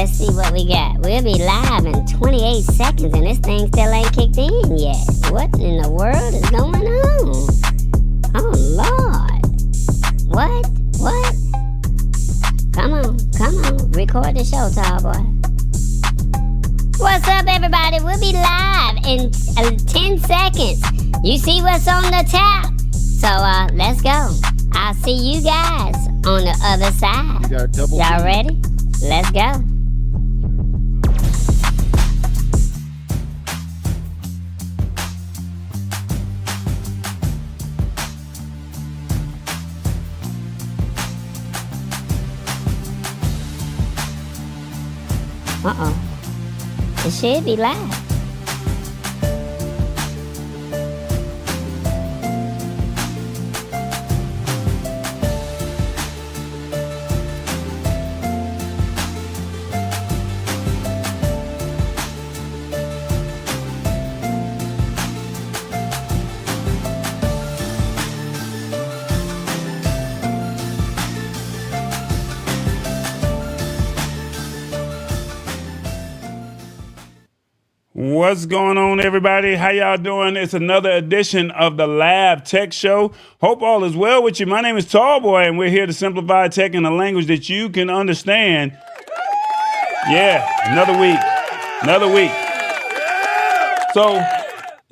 Let's see what we got. We'll be live in 28 seconds and this thing still ain't kicked in yet. What in the world is going on? Oh, Lord. What? Come on. Record the show, tall boy. What's up, everybody? We'll be live in 10 seconds. You see what's on the top? So, let's go. I'll see you guys on the other side. Y'all ready? Let's go. It should be live. What's going on, everybody? How y'all doing? It's another edition of the Lab Tech Show. Hope all is well with you. My name is Tallboy, and we're here to simplify tech in a language that you can understand. Yeah, another week. So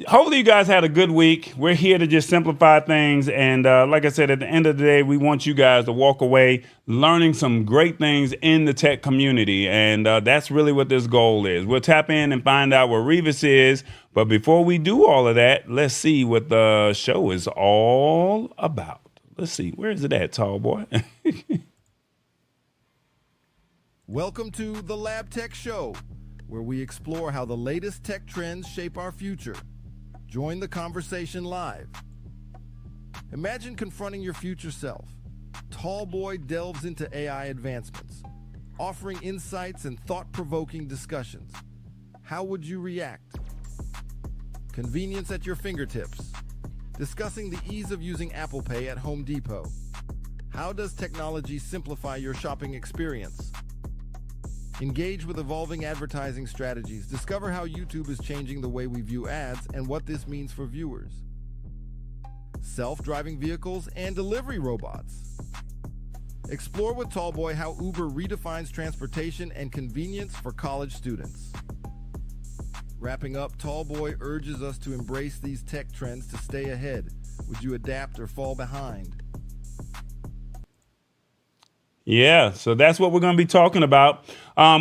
hopefully you guys had a good week. We're here to just simplify things. And like I said, at the end of the day, we want you guys to walk away learning some great things in the tech community. And that's really what this goal is. We'll tap in and find out what Reavis is. But before we do all of that, let's see what the show is all about. Let's see. Where is it at, tall boy? Welcome to the Lab Tech Show, where we explore how the latest tech trends shape our future. Join the conversation live. Imagine confronting your future self. Tallboy delves into AI advancements, offering insights and thought-provoking discussions. How would you react? Convenience at your fingertips. Discussing the ease of using Apple Pay at Home Depot. How does technology simplify your shopping experience? Engage with evolving advertising strategies. Discover how YouTube is changing the way we view ads and what this means for viewers. Self-driving vehicles and delivery robots. Explore with Tallboy how Uber redefines transportation and convenience for college students. Wrapping up, Tallboy urges us to embrace these tech trends to stay ahead. Would you adapt or fall behind? Yeah, so that's what we're going to be talking about.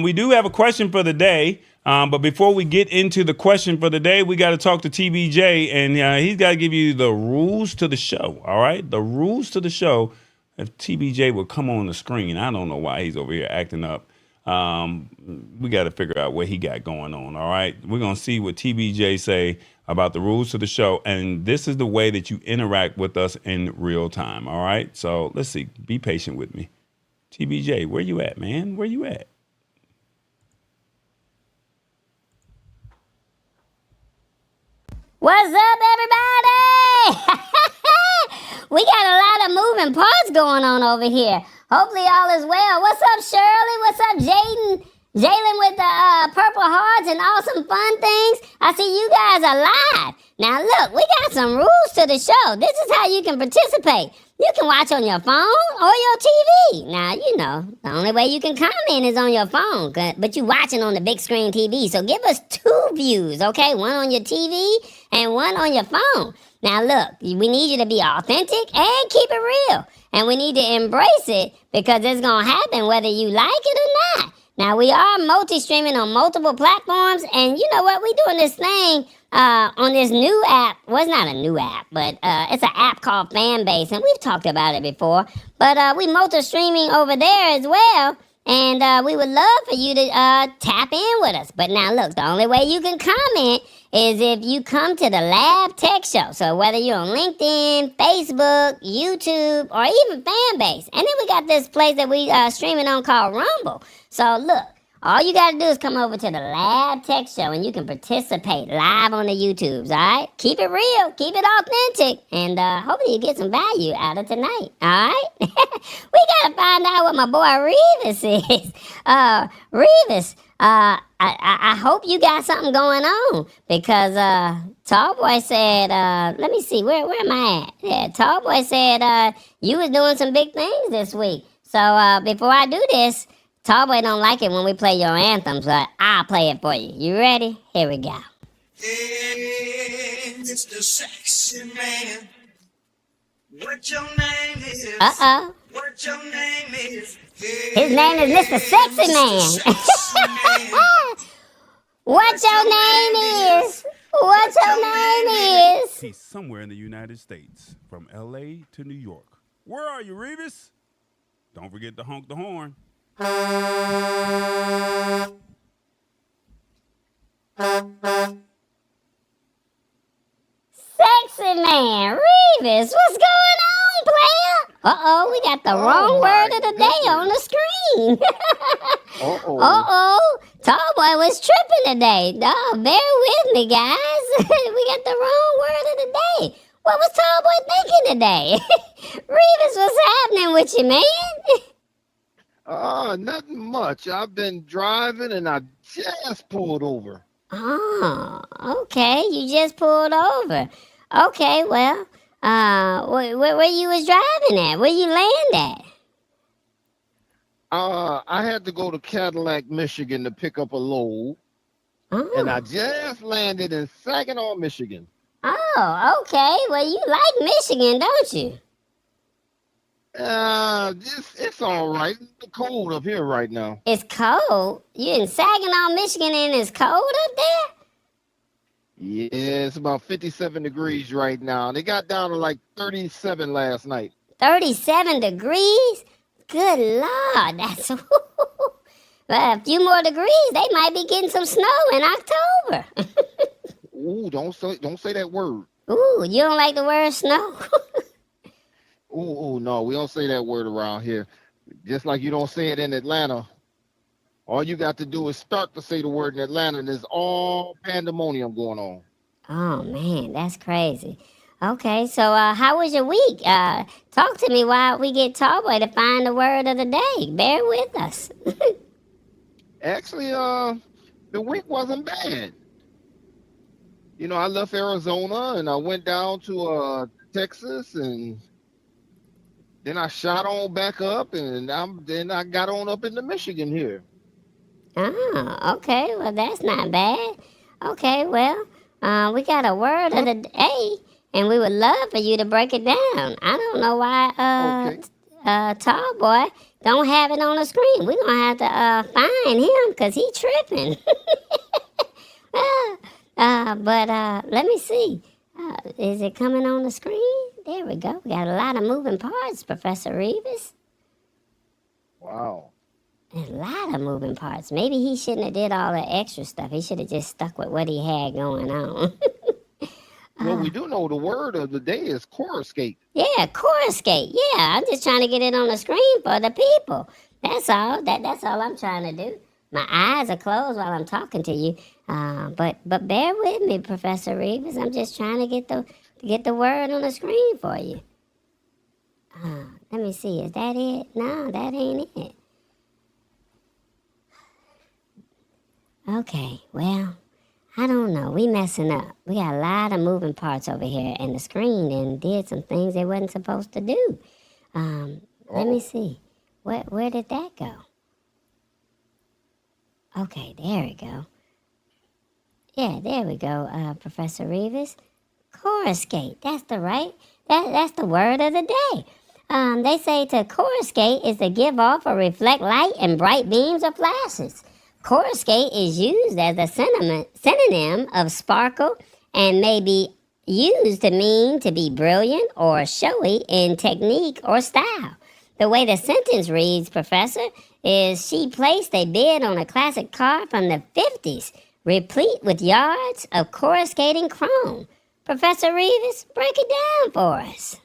We do have a question for the day, but before we get into the question for the day, we got to talk to TBJ, and he's got to give you the rules to the show, all right? The rules to the show. If TBJ would come on the screen, I don't know why he's over here acting up. We got to figure out what he got going on, all right? We're going to see what TBJ say about the rules to the show, and this is the way that you interact with us in real time, all right? So let's see. Be patient with me. TBJ, where you at, man? Where you at? What's up, everybody? We got a lot of moving parts going on over here. Hopefully all is well. What's up, Shirley? What's up, Jaden? Jalen with the purple hearts and awesome fun things. I see you guys are live. Now look, we got some rules to the show. This is how you can participate. You can watch on your phone or your TV. Now, you know, the only way you can comment is on your phone, but you watching on the big screen TV. So give us 2 views, okay? One on your TV and one on your phone. Now look, we need you to be authentic and keep it real. And we need to embrace it because it's going to happen whether you like it or not. Now, we are multi-streaming on multiple platforms, and you know what? We're doing this thing on this new app. Well, it's not a new app, but it's an app called Fanbase, and we've talked about it before. But we multi-streaming over there as well, and we would love for you to tap in with us. But now, look, the only way you can comment is if you come to the Lab Tech Show. So whether you're on LinkedIn, Facebook, YouTube, or even Fanbase. And then we got this place that we streaming on called Rumble. So look, All you got to do is come over to the Lab Tech Show and you can participate live on the YouTubes, all right? Keep it real, keep it authentic, and hopefully you get some value out of tonight, all right? We got to find out what my boy Reavis is. Reavis, I hope you got something going on because Tallboy said, let me see, where am I at? Yeah, Tallboy said you was doing some big things this week. So before I do this, Tallboy don't like it when we play your anthems, but I'll play it for you. You ready? Here we go. Hey, Mr. Sexy Man, what your name is? Uh-oh. What your name is? His name is Mr. Sexy Man. What your name is? What your name is? He's somewhere in the United States, from L.A. to New York. Where are you, Reavis? Don't forget to honk the horn. Sexy Man, Reavis, what's going on, player? Uh-oh, we got the wrong word of the day on the screen. Uh-oh, Tallboy was tripping today. No, bear with me, guys. We got the wrong word of the day. What was Tallboy thinking today? Reavis, what's happening with you, man? Nothing much. I've been driving and I just pulled over. Oh, okay, you just pulled over. Okay, well, where you was driving at? Where you land at? I had to go to Cadillac, Michigan to pick up a load, and I just landed in Saginaw, Michigan. Oh, okay. Well, you like Michigan, don't you? It's all right. It's cold up here right now. It's cold. You in Saginaw, Michigan, and it's cold up there? Yeah, it's about 57 degrees right now. They got down to like 37 last night. 37 degrees? Good Lord, that's well, a few more degrees, they might be getting some snow in October. Ooh, don't say that word. Ooh, you don't like the word snow? Ooh, no, we don't say that word around here. Just like you don't say it in Atlanta. All you got to do is start to say the word in Atlanta, and there's all pandemonium going on. Oh, man, that's crazy. Okay, so how was your week? Talk to me while we get Tallboy to find the word of the day. Bear with us. Actually, the week wasn't bad. You know, I left Arizona and I went down to Texas, and then I shot on back up, and then I got on up into Michigan here. Oh, okay. Well, that's not bad. Okay, well, we got a word of the day, and we would love for you to break it down. I don't know why Tallboy don't have it on the screen. We're going to have to find him because he tripping. But let me see. Is it coming on the screen? There we go. We got a lot of moving parts, Professor Reavis. Wow. A lot of moving parts. Maybe he shouldn't have did all the extra stuff. He should have just stuck with what he had going on. Well, we do know the word of the day is coruscate. Yeah, coruscate. Yeah, I'm just trying to get it on the screen for the people. That's all. That's all I'm trying to do. My eyes are closed while I'm talking to you. But bear with me, Professor Reavis. I'm just trying to get the word on the screen for you. Let me see. Is that it? No, that ain't it. Okay, well, I don't know. We messing up. We got a lot of moving parts over here, and the screen and did some things they wasn't supposed to do. Let me see. Where did that go? Okay, there we go. Yeah, there we go, Professor Reavis. Coruscate. That's that's the word of the day. They say to coruscate is to give off or reflect light and bright beams or flashes. Coruscate is used as a synonym of sparkle and may be used to mean to be brilliant or showy in technique or style. The way the sentence reads, Professor, is she placed a bid on a classic car from the 50s, replete with yards of coruscating chrome. Professor Reavis, break it down for us.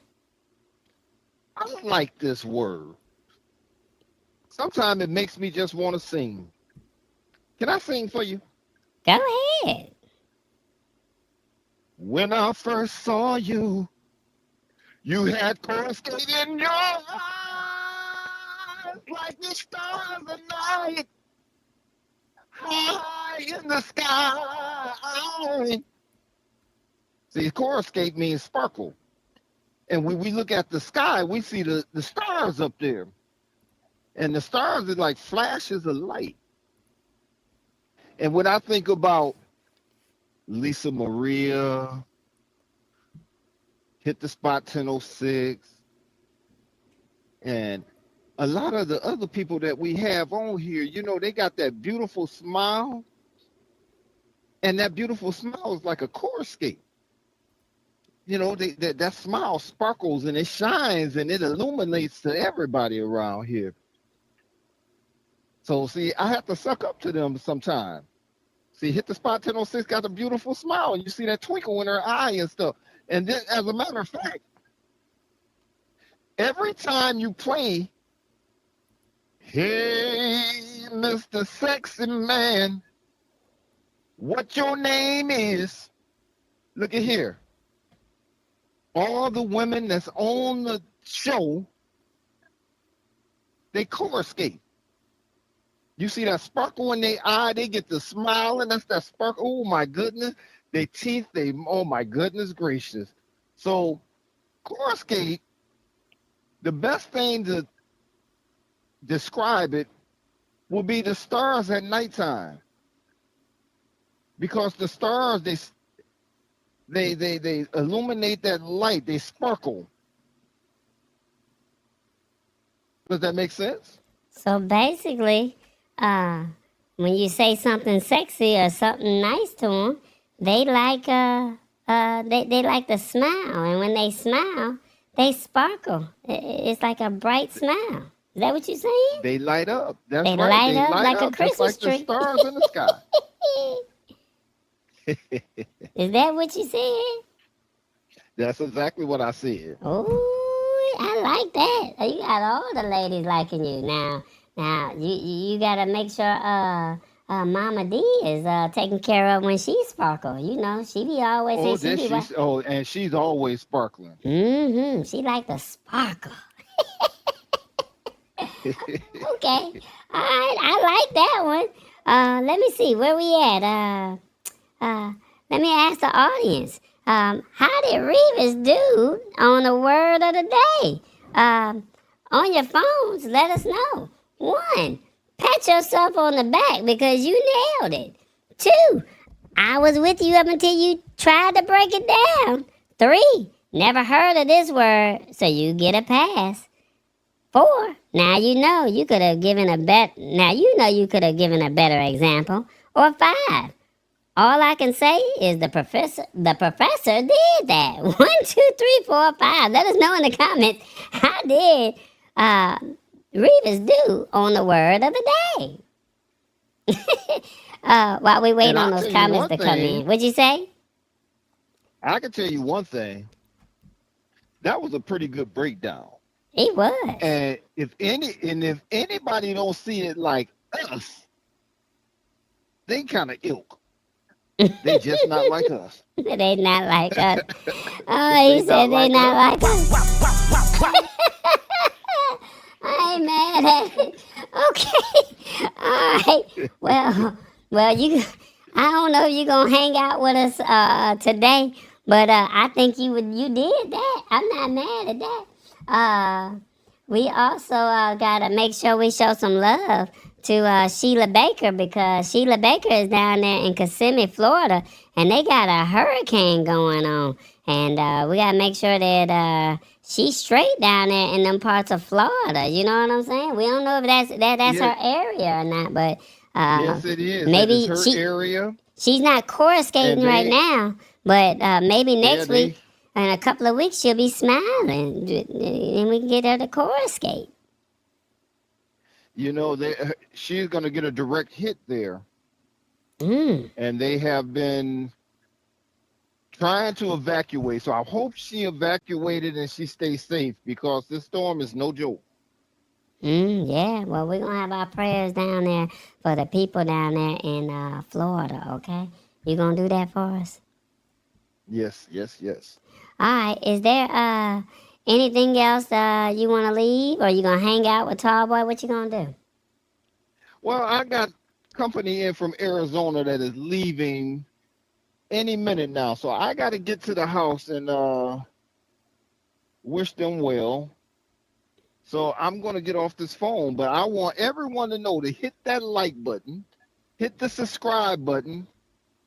I don't like this word. Sometimes it makes me just want to sing. Can I sing for you? Go ahead. When I first saw you, you had coruscate in your eyes like the stars at night, high in the sky. See, coruscate means sparkle. And when we look at the sky, we see the stars up there. And the stars are like flashes of light. And when I think about Lisa Maria, Hit the Spot 1006, and a lot of the other people that we have on here, you know, they got that beautiful smile. And that beautiful smile is like a coruscate. You know, that smile sparkles and it shines and it illuminates to everybody around here. So, see, I have to suck up to them sometimes. See, Hit the Spot 1006 got a beautiful smile, and you see that twinkle in her eye and stuff. And then, as a matter of fact, every time you play, hey, Mr. Sexy Man, what your name is, look at here. All the women that's on the show, they coruscate. You see that sparkle in their eye, they get the smile, and that's that sparkle. Oh my goodness. Their teeth, oh my goodness gracious. So coruscate, the best thing to describe it will be the stars at nighttime. Because the stars, they illuminate that light, they sparkle. Does that make sense? So basically, when you say something sexy or something nice to them, they like they like to smile, and when they smile, they sparkle. It's like a bright smile. Is that what you're saying? They light up. That's They right. light up like a Christmas just like tree. the stars in the sky. Is that what you said? That's exactly what I said. Oh, I like that. You got all the ladies liking you now. Now you gotta make sure Mama D is taken care of when she sparkle. You know, she be always Oh, saying she be and she's always sparkling. She like to sparkle. Okay. All right, I like that one. Let me see where we at. Let me ask the audience. How did Reavis do on the word of the day? On your phones, let us know. 1, pat yourself on the back because you nailed it. 2, I was with you up until you tried to break it down. 3, never heard of this word, so you get a pass. 4, now you know you could have given a better example. Or 5, all I can say is the professor did that. 1, 2, 3, 4, 5. Let us know in the comments, how did Reavis do on the word of the day? While we wait on those comments to come in. What'd you say? I can tell you one thing. That was a pretty good breakdown. It was. And if anybody don't see it like us, they kind of ilk. They just not like us. They not like us. Oh, he said they not like us. I ain't mad at it. Okay. All right. Well, I don't know if you're gonna hang out with us today, but I think you did that. I'm not mad at that. We also gotta make sure we show some love to Sheila Baker, because Sheila Baker is down there in Kissimmee, Florida, and they got a hurricane going on, and we gotta make sure that she's straight down there in them parts of Florida. You know what I'm saying? We don't know if that's her area or not, but yes, it is. Maybe that is her area. She's not coruscating right now, but maybe next week. In a couple of weeks, she'll be smiling, and we can get her to coruscate. You know, she's going to get a direct hit there. And they have been trying to evacuate. So I hope she evacuated and she stays safe, because this storm is no joke. Yeah, well, we're going to have our prayers down there for the people down there in Florida, okay? You going to do that for us? Yes, yes, yes. All right, is there anything else you want to leave, or you going to hang out with Tallboy? What you going to do? Well, I got company in from Arizona that is leaving any minute now, so I got to get to the house and wish them well. So I'm going to get off this phone, but I want everyone to know to hit that like button, hit the subscribe button,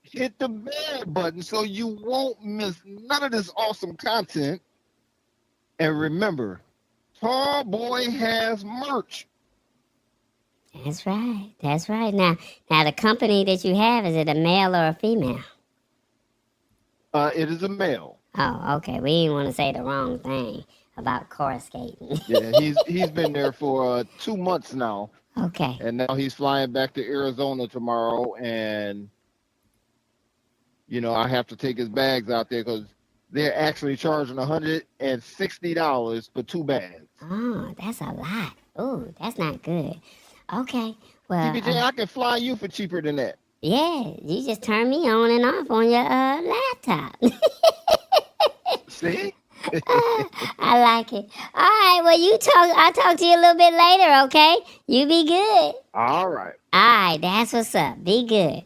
hit the bell button so you won't miss none of this awesome content. And remember, Tall Boy has merch. That's right. That's right. Now, the company that you have, is it a male or a female? It is a male. Oh, okay. We didn't want to say the wrong thing about core skating. Yeah, he's been there for 2 months now, Okay. and now he's flying back to Arizona tomorrow. And I have to take his bags out there because they're actually charging $160 for 2 bags. Oh, that's a lot. Ooh, that's not good. Okay. Well, TPJ, I can fly you for cheaper than that. yeah, you just turn me on and off on your laptop. See? I like it. All right, well, I'll talk to you a little bit later, okay? You be good. All right. All right, that's what's up. Be good.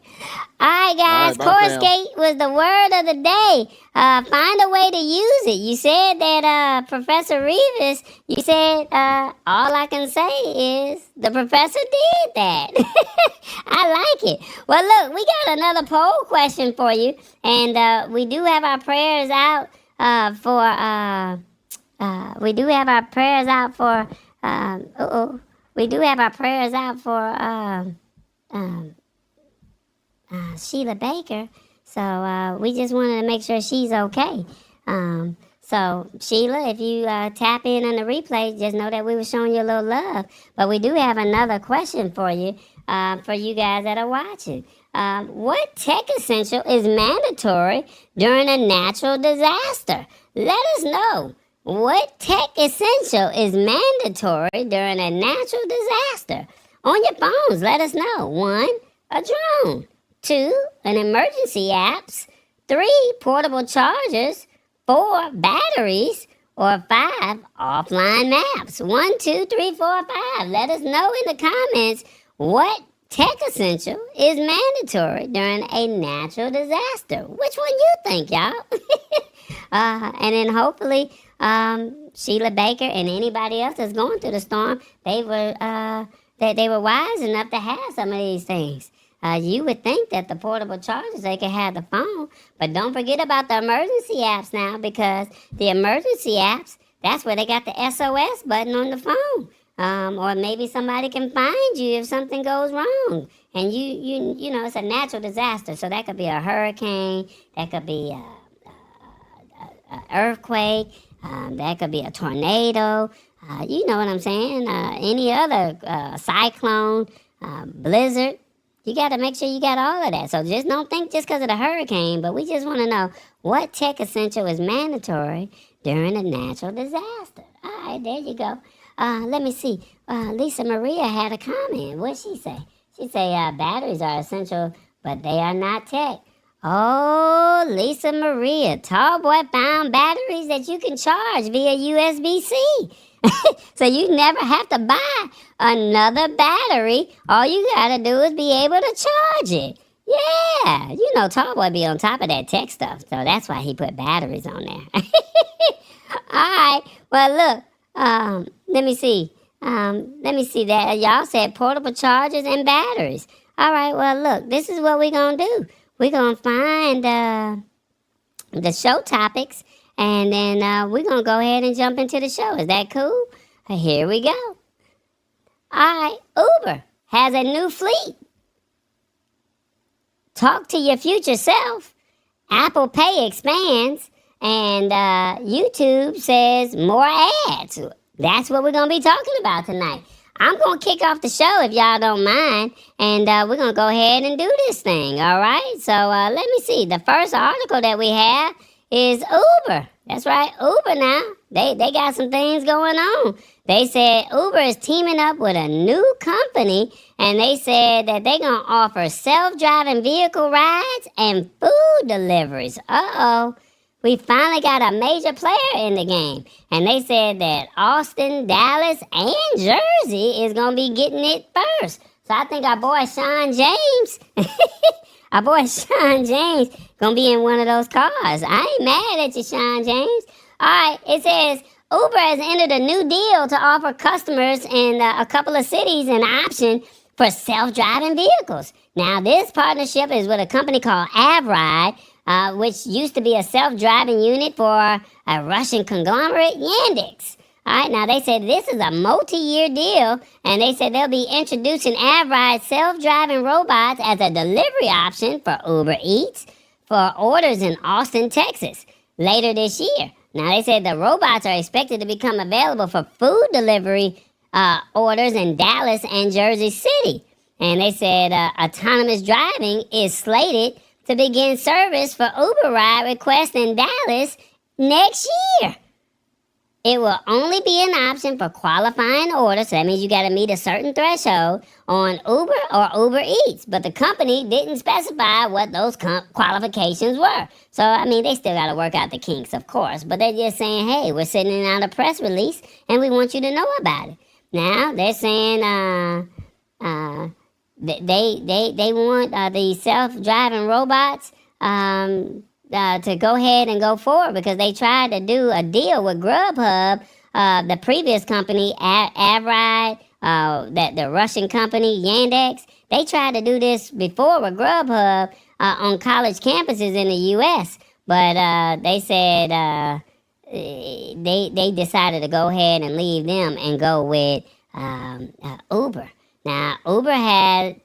All right, guys, All right, bye, core fam. skate was the word of the day. Find a way to use it. You said that Professor Reavis, you said all I can say is the professor did that. I like it. Well, look, we got another poll question for you, and we do have our prayers out we do have our prayers out for Sheila Baker. So we just wanted to make sure she's okay. So Sheila, if you tap in on the replay, just know that we were showing you a little love. But we do have another question for you guys that are watching. What tech essential is mandatory during a natural disaster? Let us know. What tech essential is mandatory during a natural disaster? On your phones, let us know. 1, a drone. 2, an emergency apps. 3, portable chargers. 4, batteries. Or 5, offline maps. 1, 2, 3, 4, 5. Let us know in the comments what tech essential is mandatory during a natural disaster. Which one you think, y'all? And then hopefully Sheila Baker and anybody else that's going through the storm, they were wise enough to have some of these things. You would think that the portable chargers, they could have the phone, but don't forget about the emergency apps now, because the emergency apps, that's where they got the SOS button on the phone. Or maybe somebody can find you if something goes wrong. And you know, it's a natural disaster, so that could be a hurricane, that could be a earthquake, that could be a tornado, you know what I'm saying, any other cyclone, blizzard. You got to make sure you got all of that. So just don't think just because of the hurricane, but we just want to know what tech essential is mandatory during a natural disaster. All right, there you go. Let me see. Lisa Maria had a comment. What'd she say? She say batteries are essential, but they are not tech. Oh, Lisa Maria, Tallboy found batteries that you can charge via USB-C. So you never have to buy another battery. All you gotta do is be able to charge it. Yeah, you know Tallboy be on top of that tech stuff, so that's why he put batteries on there. Alright, well look, let me see that. Y'all said portable chargers and batteries. Alright, well look, this is what we're gonna do. We're going to find the show topics, and then we're going to go ahead and jump into the show. Is that cool? Here we go. All right, Uber has a new fleet. Talk to your future self. Apple Pay expands, and YouTube says more ads. That's what we're going to be talking about tonight. I'm going to kick off the show if y'all don't mind, and we're going to go ahead and do this thing, all right? So let me see. The first article that we have is Uber. That's right, Uber now. They got some things going on. They said Uber is teaming up with a new company, and they said that they're going to offer self-driving vehicle rides and food deliveries. Uh-oh. We finally got a major player in the game. And they said that Austin, Dallas, and Jersey is going to be getting it first. So I think our boy Sean James, going to be in one of those cars. I ain't mad at you, Sean James. All right, it says Uber has entered a new deal to offer customers in a couple of cities an option for self-driving vehicles. Now, this partnership is with a company called Avride, which used to be a self-driving unit for a Russian conglomerate, Yandex. All right, now they said this is a multi-year deal, and they said they'll be introducing Avride self-driving robots as a delivery option for Uber Eats for orders in Austin, Texas, later this year. Now, they said the robots are expected to become available for food delivery orders in Dallas and Jersey City. And they said autonomous driving is slated to begin service for Uber ride requests in Dallas next year. It will only be an option for qualifying orders, so that means you got to meet a certain threshold on Uber or Uber Eats. But the company didn't specify what those qualifications were. So, I mean, they still got to work out the kinks, of course. But they're just saying, hey, we're sending out a press release, and we want you to know about it. Now, they're saying they want the self-driving robots to go ahead and go forward because they tried to do a deal with Grubhub, the previous company, Avride, that the Russian company, Yandex. They tried to do this before with Grubhub on college campuses in the U.S., but they said they decided to go ahead and leave them and go with Uber. Now, Uber had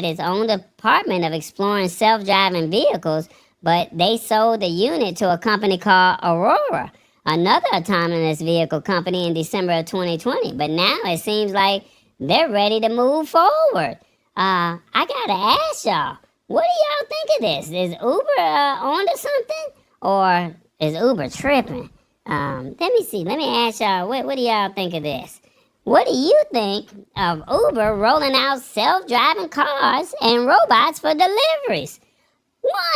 its own department of exploring self-driving vehicles, but they sold the unit to a company called Aurora, another autonomous vehicle company, in December of 2020. But now it seems like they're ready to move forward. I gotta ask y'all, what do y'all think of this? Is Uber onto something, or is Uber tripping? Let me see. Let me ask y'all, what do y'all think of this? What do you think of Uber rolling out self-driving cars and robots for deliveries?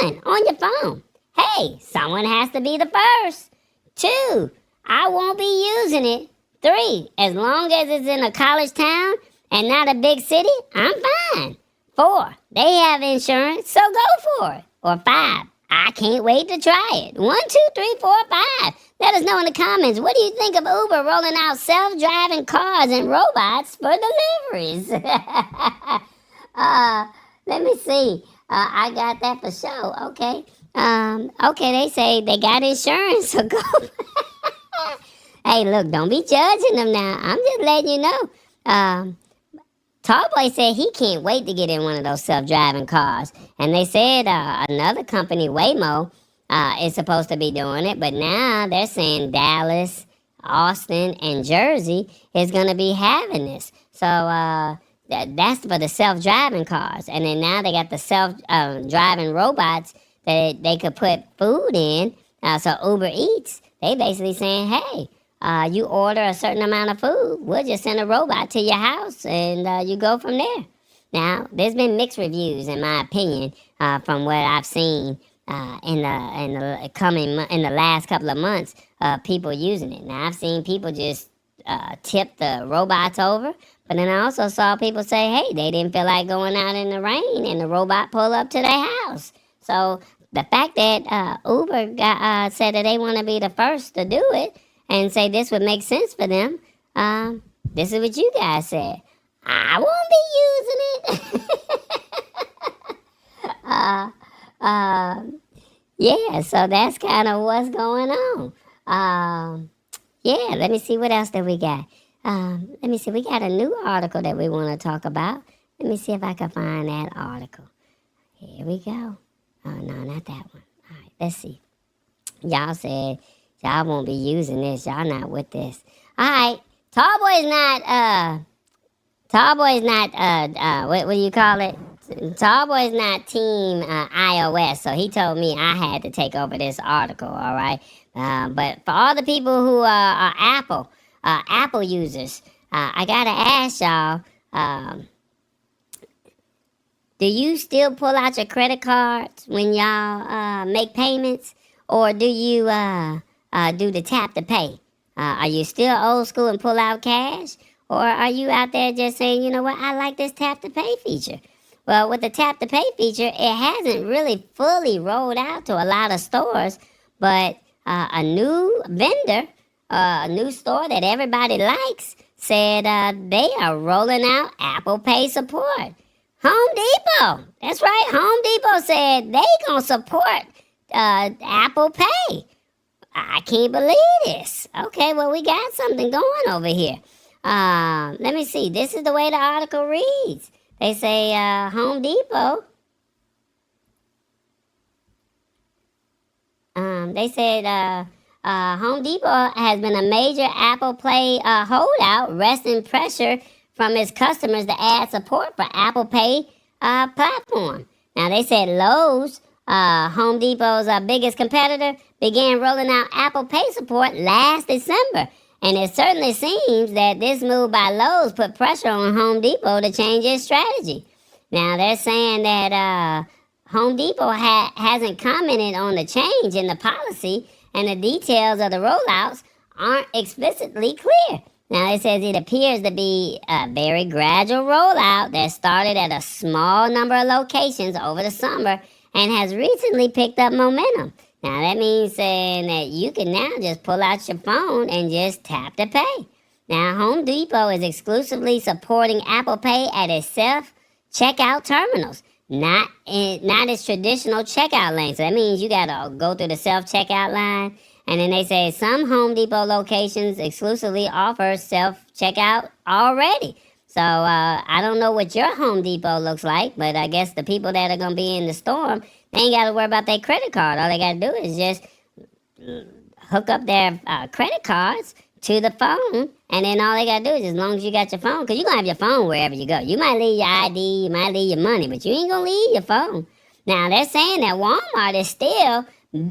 1, on your phone. Hey, someone has to be the first. 2, I won't be using it. 3, as long as it's in a college town and not a big city, I'm fine. 4, they have insurance, so go for it. Or 5, I can't wait to try it. 1, 2, 3, 4, 5. Let us know in the comments, what do you think of Uber rolling out self-driving cars and robots for deliveries? Let me see. I got that for sure. Okay. Okay, they say they got insurance, so go. Hey, look, don't be judging them now. I'm just letting you know. Tallboy said he can't wait to get in one of those self-driving cars. And they said another company, Waymo, is supposed to be doing it. But now they're saying Dallas, Austin, and Jersey is going to be having this. So that's for the self-driving cars. And then now they got the self-driving robots that they could put food in. So Uber Eats, they basically saying, hey, you order a certain amount of food, we'll just send a robot to your house and you go from there. Now, there's been mixed reviews, in my opinion, from what I've seen in the last couple of months of people using it. Now, I've seen people just tip the robots over, but then I also saw people say, hey, they didn't feel like going out in the rain and the robot pull up to their house. So the fact that Uber said that they want to be the first to do it and say this would make sense for them, this is what you guys said. I won't be using it. Yeah, so that's kind of what's going on. Yeah, let me see what else that we got. Let me see, we got a new article that we want to talk about. Let me see if I can find that article. Here we go. Oh, no, not that one. All right, let's see. Y'all said y'all won't be using this. Y'all not with this. All right, Tallboy's not, what do you call it? Tallboy's not team iOS, so he told me I had to take over this article, all right? But for all the people who are Apple, Apple users, I gotta ask y'all, do you still pull out your credit cards when y'all make payments, or do you do the tap to pay? Are you still old school and pull out cash, or are you out there just saying, you know what, I like this tap to pay feature? Well, with the tap to pay feature, it hasn't really fully rolled out to a lot of stores, but a new vendor, a new store that everybody likes, said they are rolling out Apple Pay support. Home Depot, that's right, Home Depot said they gonna support Apple Pay. I can't believe this. Okay, well, we got something going over here. Let me see. This is the way the article reads. They say Home Depot. They said Home Depot has been a major Apple Pay holdout, resting pressure from its customers to add support for Apple Pay platform. Now, they said Lowe's, Home Depot's biggest competitor, began rolling out Apple Pay support last December. And it certainly seems that this move by Lowe's put pressure on Home Depot to change its strategy. Now, they're saying that Home Depot hasn't commented on the change in the policy, and the details of the rollouts aren't explicitly clear. Now, it says it appears to be a very gradual rollout that started at a small number of locations over the summer and has recently picked up momentum. Now, that means saying that you can now just pull out your phone and just tap to pay. Now, Home Depot is exclusively supporting Apple Pay at its self-checkout terminals, not its traditional checkout lane. So that means you got to go through the self-checkout line. And then they say some Home Depot locations exclusively offer self-checkout already. So I don't know what your Home Depot looks like, but I guess the people that are going to be in the storm, they ain't got to worry about their credit card. All they got to do is just hook up their credit cards to the phone, and then all they got to do is, as long as you got your phone, because you're going to have your phone wherever you go. You might leave your ID, you might leave your money, but you ain't going to leave your phone. Now, they're saying that Walmart is still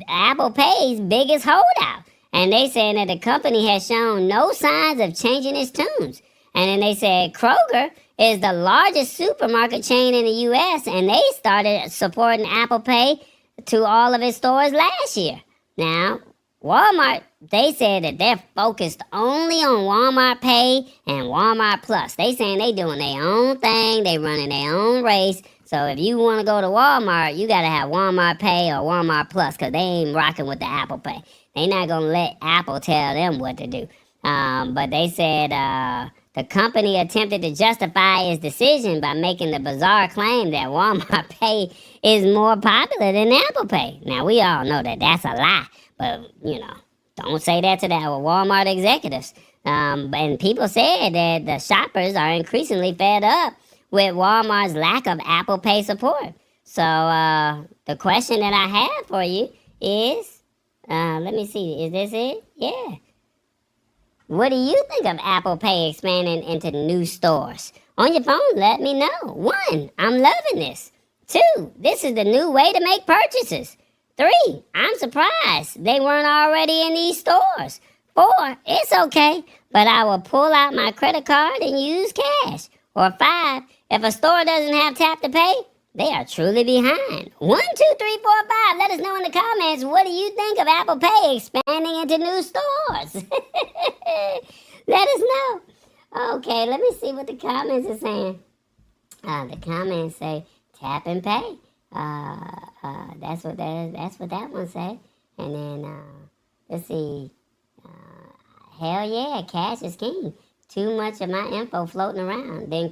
Apple Pay's biggest holdout. And they saying that the company has shown no signs of changing its tunes. And then they said Kroger is the largest supermarket chain in the U.S., and they started supporting Apple Pay to all of its stores last year. Now, Walmart, they said that they're focused only on Walmart Pay and Walmart Plus. They saying they doing their own thing, they running their own race. So if you want to go to Walmart, you got to have Walmart Pay or Walmart Plus, because they ain't rocking with the Apple Pay. They not going to let Apple tell them what to do. But they said the company attempted to justify its decision by making the bizarre claim that Walmart Pay is more popular than Apple Pay. Now, we all know that that's a lie, but, you know, don't say that to the Walmart executives. And people said that the shoppers are increasingly fed up with Walmart's lack of Apple Pay support. So the question that I have for you is, let me see, is this it? Yeah. What do you think of Apple Pay expanding into new stores? On your phone, let me know. 1, I'm loving this. 2, this is the new way to make purchases. 3, I'm surprised they weren't already in these stores. 4, it's okay, but I will pull out my credit card and use cash. Or 5, if a store doesn't have tap to pay, they are truly behind. 1, 2, 3, 4, 5. Let us know in the comments, what do you think of Apple Pay expanding into new stores? Let us know. Okay, let me see what the comments are saying. The comments say tap and pay. That's what that one said. And then let's see. Hell yeah, cash is king. Too much of my info floating around. Then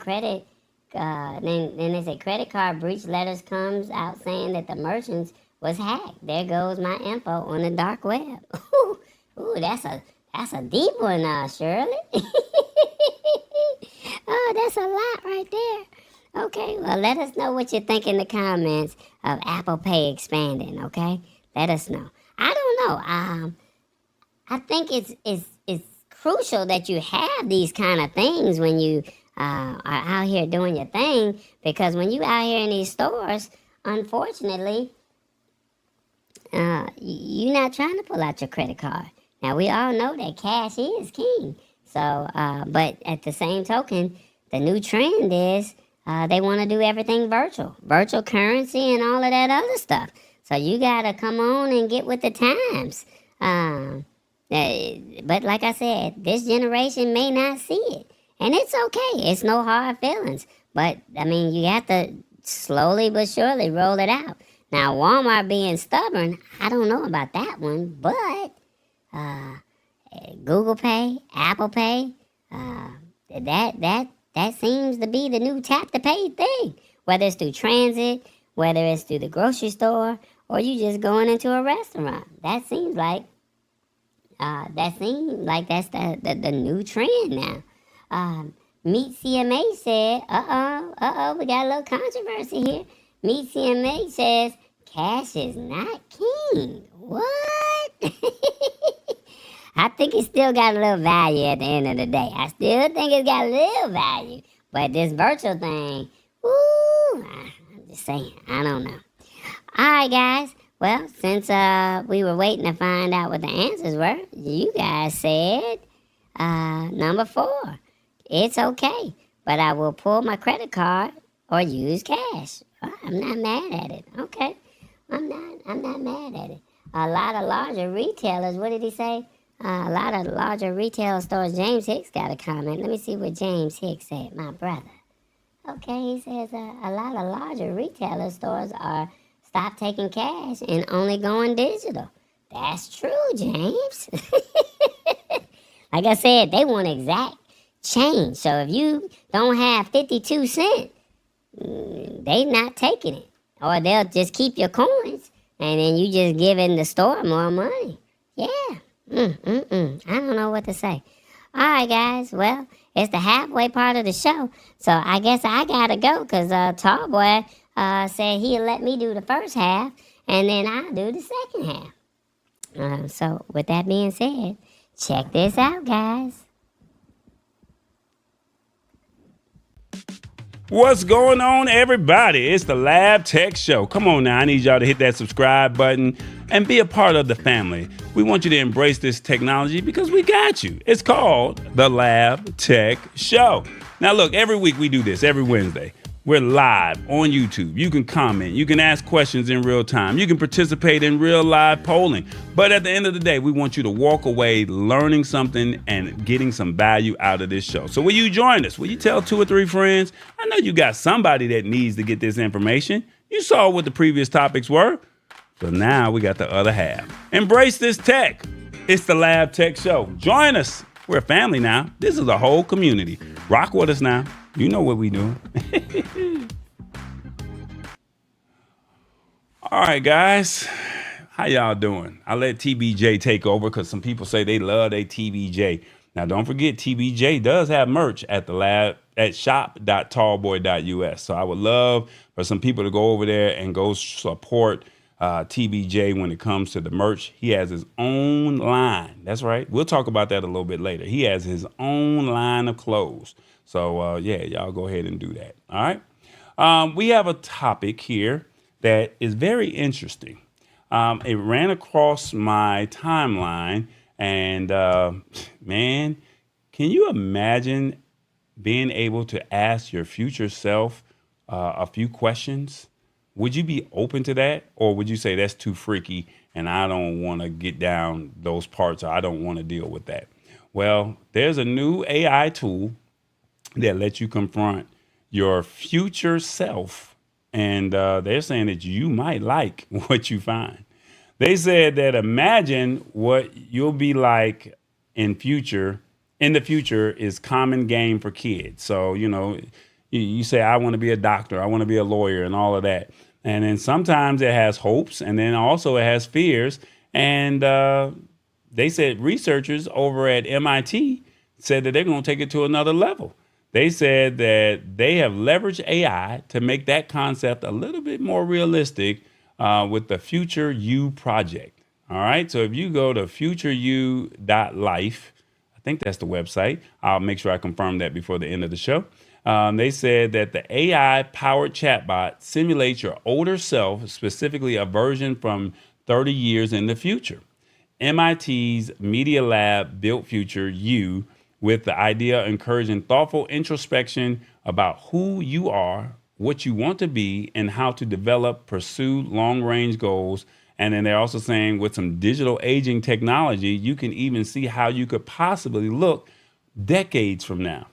then they say credit card breach letters comes out saying that the merchants was hacked. There goes my info on the dark web. Ooh, that's a deep one, Shirley. Oh, that's a lot right there. Okay, well, let us know what you think in the comments of Apple Pay expanding. Okay, let us know. I don't know. I think it's crucial that you have these kind of things when you are out here doing your thing, because when you out here in these stores, unfortunately, you're not trying to pull out your credit card. Now, we all know that cash is king. So, but at the same token, the new trend is they want to do everything virtual currency and all of that other stuff. So you got to come on and get with the times. But like I said, this generation may not see it. And it's okay. It's no hard feelings. But, I mean, you have to slowly but surely roll it out. Now, Walmart being stubborn, I don't know about that one. But Google Pay, Apple Pay, that seems to be the new tap-to-pay thing. Whether it's through transit, whether it's through the grocery store, or you just going into a restaurant. That seems like that's the new trend now. Meet CMA said, we got a little controversy here. Meet CMA says, cash is not king. What? I think it still got a little value at the end of the day. I still think it's got a little value. But this virtual thing, I'm just saying, I don't know. All right, guys. Well, since we were waiting to find out what the answers were, you guys said number 4. It's okay, but I will pull my credit card or use cash. I'm not mad at it. Okay, I'm not mad at it. A lot of larger retailers. What did he say? A lot of larger retail stores. James Hicks got a comment. Let me see what James Hicks said. My brother. Okay, he says a lot of larger retailer stores are stop taking cash and only going digital. That's true, James. Like I said, they want exact change. So if you don't have 52 cents, they not taking it. Or they'll just keep your coins and then you just giving the store more money. Yeah. I don't know what to say. All right, guys. Well, it's the halfway part of the show. So I guess I got to go because Tallboy said he'll let me do the first half and then I'll do the second half. So with that being said, check this out, guys. What's going on, everybody? It's the Lab Tech Show. Come on now, I need y'all to hit that subscribe button and be a part of the family. We want you to embrace this technology because we got you. It's called the Lab Tech Show. Now look, every week we do this, every Wednesday. We're live on YouTube. You can comment. You can ask questions in real time. You can participate in real live polling. But at the end of the day, we want you to walk away learning something and getting some value out of this show. So will you join us? Will you tell 2 or 3 friends? I know you got somebody that needs to get this information. You saw what the previous topics were. So now we got the other half. Embrace this tech. It's the Lab Tech Show. Join us. We're a family now. This is a whole community. Rock with us now. You know what we do. All right, guys. How y'all doing? I let TBJ take over because some people say they love their TBJ. Now, don't forget, TBJ does have merch at the lab at shop.tallboy.us. So I would love for some people to go over there and go support TBJ when it comes to the merch. He has his own line. That's right. We'll talk about that a little bit later. He has his own line of clothes. So, yeah, y'all go ahead and do that. All right. We have a topic here that is very interesting. It ran across my timeline. And, man, can you imagine being able to ask your future self a few questions? Would you be open to that? Or would you say that's too freaky and I don't want to get down those parts, or I don't want to deal with that? Well, there's a new AI tool that lets you confront your future self. And they're saying that you might like what you find. They said that imagine what you'll be like in the future is common game for kids. So, you know, you say, I want to be a doctor, I want to be a lawyer and all of that. And then sometimes it has hopes and then also it has fears. And they said researchers over at MIT said that they're going to take it to another level. They said that they have leveraged AI to make that concept a little bit more realistic with the Future You project. All right. So if you go to futureyou.life, I think that's the website. I'll make sure I confirm that before the end of the show. They said that the AI-powered chatbot simulates your older self, specifically a version from 30 years in the future. MIT's Media Lab built Future You with the idea of encouraging thoughtful introspection about who you are, what you want to be, and how to develop, pursue long range goals. And then they're also saying with some digital aging technology, you can even see how you could possibly look decades from now.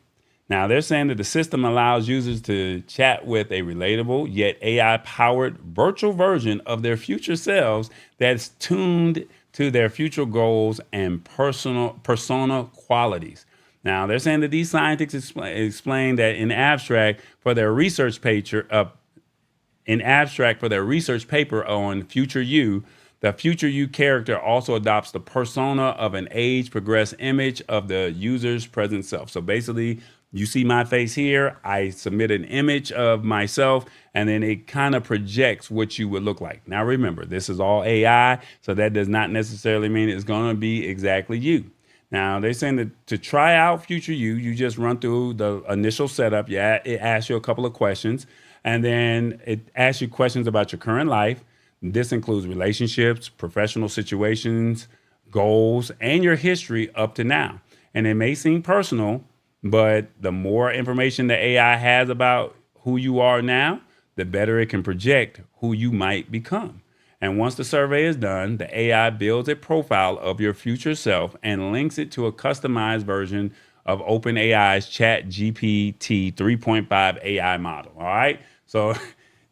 Now, they're saying that the system allows users to chat with a relatable yet AI powered virtual version of their future selves that's tuned to their future goals and persona qualities. Now, they're saying that these scientists explain that in abstract for their research paper, on Future You, the Future You character also adopts the persona of an age progressed image of the user's present self. So basically, you see my face here, I submit an image of myself, and then it kind of projects what you would look like. Now remember, this is all AI, so that does not necessarily mean it's going to be exactly you. Now, they're saying that to try out Future You, you just run through the initial setup. Yeah, it asks you a couple of questions, and then it asks you questions about your current life. This includes relationships, professional situations, goals, and your history up to now. And it may seem personal, but the more information the AI has about who you are now, the better it can project who you might become. And once the survey is done, the AI builds a profile of your future self and links it to a customized version of OpenAI's ChatGPT 3.5 AI model. All right. So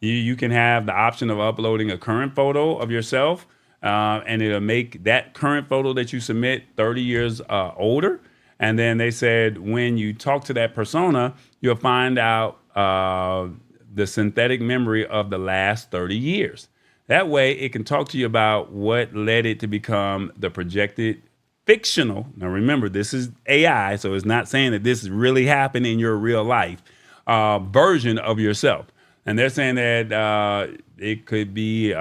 you can have the option of uploading a current photo of yourself, and it'll make that current photo that you submit 30 years older. And then they said when you talk to that persona, you'll find out the synthetic memory of the last 30 years. That way, it can talk to you about what led it to become the projected fictional. Now, remember, this is AI, so it's not saying that this really happened in your real life version of yourself. And they're saying that it could be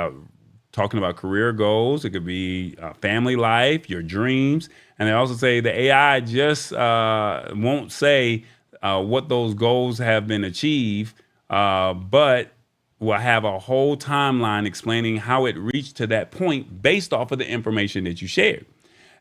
talking about career goals. It could be family life, your dreams. And they also say the AI just won't say what those goals have been achieved, but will have a whole timeline explaining how it reached to that point based off of the information that you shared.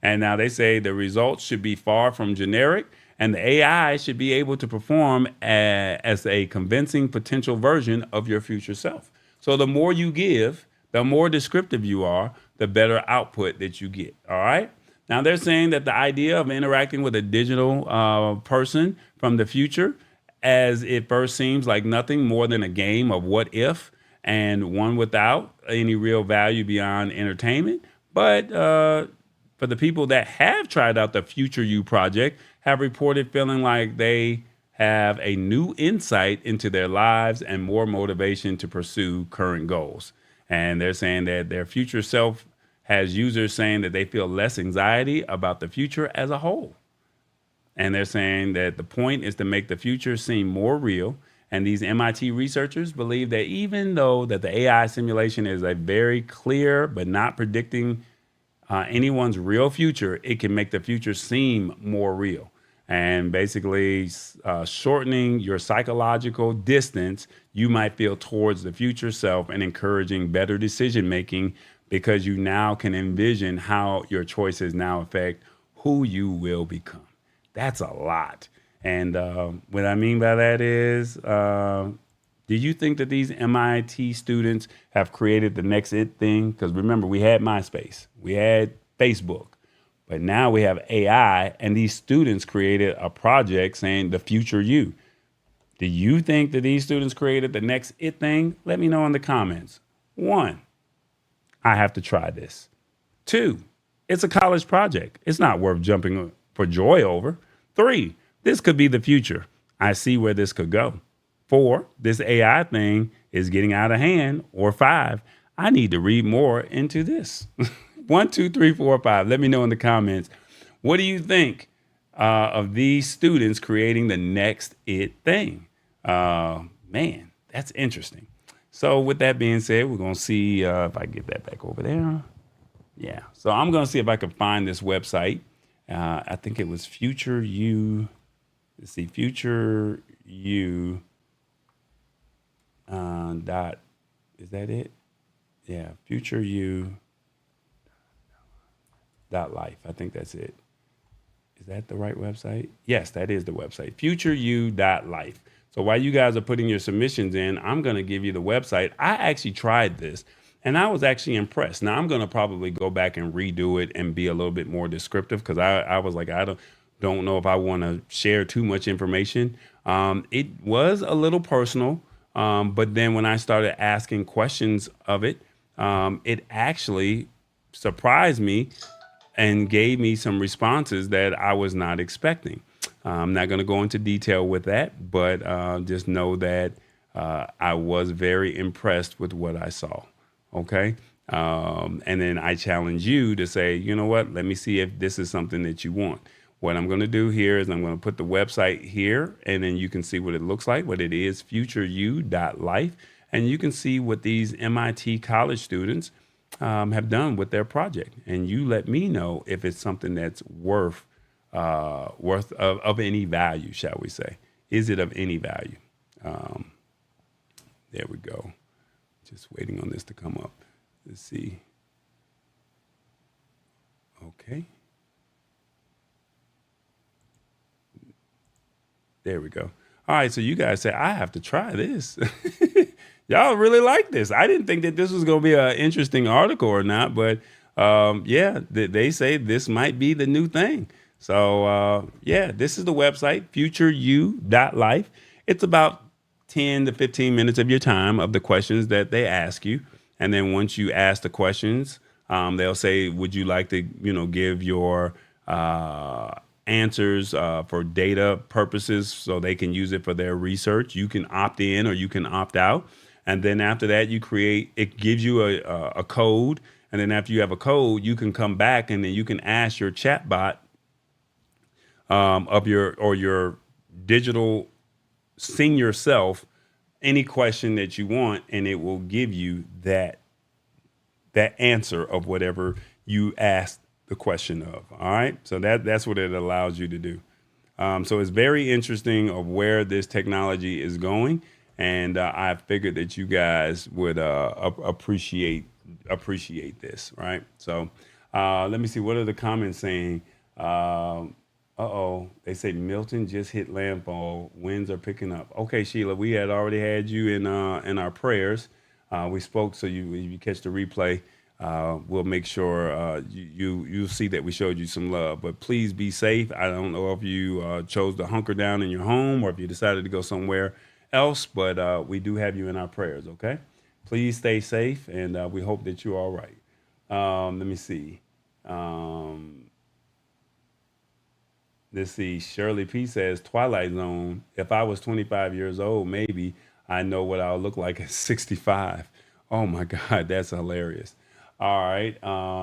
And now they say the results should be far from generic, and the AI should be able to perform as a convincing potential version of your future self. So the more you give, the more descriptive you are, the better output that you get. All right. Now they're saying that the idea of interacting with a digital person from the future, as it first seems like nothing more than a game of what if, and one without any real value beyond entertainment. But for the people that have tried out the Future You project, have reported feeling like they have a new insight into their lives and more motivation to pursue current goals. And they're saying that their future self has users saying that they feel less anxiety about the future as a whole. And they're saying that the point is to make the future seem more real. And these MIT researchers believe that even though that the AI simulation is a very clear but not predicting anyone's real future, it can make the future seem more real. And basically shortening your psychological distance you might feel towards the future self and encouraging better decision making because you now can envision how your choices now affect who you will become. That's a lot. And what I mean by that is, do you think that these MIT students have created the next it thing? Because remember, we had MySpace, we had Facebook, but now we have AI, and these students created a project saying the future you. Do you think that these students created the next it thing? Let me know in the comments. 1, I have to try this. 2, it's a college project. It's not worth jumping for joy over. 3, this could be the future. I see where this could go. 4, this AI thing is getting out of hand. Or 5, I need to read more into this. 1, 2, 3, 4, 5. Let me know in the comments. What do you think of these students creating the next it thing? Man, that's interesting. So with that being said, we're going to see if I get that back over there. Yeah. So I'm going to see if I can find this website. I think it was Future You. Let's see, Future You. Dot. Is that it? Yeah. Future You. Dot life. I think that's it. Is that the right website? Yes, that is the website, futureyou.life. So while you guys are putting your submissions in, I'm going to give you the website. I actually tried this and I was actually impressed. Now I'm going to probably go back and redo it and be a little bit more descriptive because I was like, I don't know if I want to share too much information. It was a little personal, but then when I started asking questions of it, it actually surprised me and gave me some responses that I was not expecting. I'm not going to go into detail with that, but just know that I was very impressed with what I saw. Okay. And then I challenge you to say, you know what, let me see if this is something that you want. What I'm going to do here is I'm going to put the website here and then you can see what it looks like, what it is, futureyou.life. And you can see what these MIT college students have done with their project. And you let me know if it's something that's worth of any value, shall we say. Is it of any value? There we go. Just waiting on this to come up. Let's see. Okay. There we go. All right, so you guys say, I have to try this. Y'all really like this. I didn't think that this was going to be an interesting article or not, but they say this might be the new thing. So, this is the website, futureyou.life. It's about 10 to 15 minutes of your time of the questions that they ask you. And then once you ask the questions, they'll say, would you like to, give your answers for data purposes so they can use it for their research. You can opt in or you can opt out. And then after that, it gives you a code. And then after you have a code, you can come back and then you can ask your chatbot of your digital senior self any question that you want, and it will give you that answer of whatever you asked the question of. All right. So that's what it allows you to do. So it's very interesting of where this technology is going. And I figured that you guys would appreciate this. Right. So let me see. What are the comments saying? They say Milton just hit landfall. Winds are picking up. Okay, Sheila, we had already had you in our prayers. We spoke, so you catch the replay. We'll make sure you'll see that we showed you some love. But please be safe. I don't know if you chose to hunker down in your home or if you decided to go somewhere else, but we do have you in our prayers, okay? Please stay safe, and we hope that you're all right. Let me see. Let's see. Shirley P says, Twilight Zone. If I was 25 years old, maybe I know what I'll look like at 65. Oh my God, that's hilarious. All right.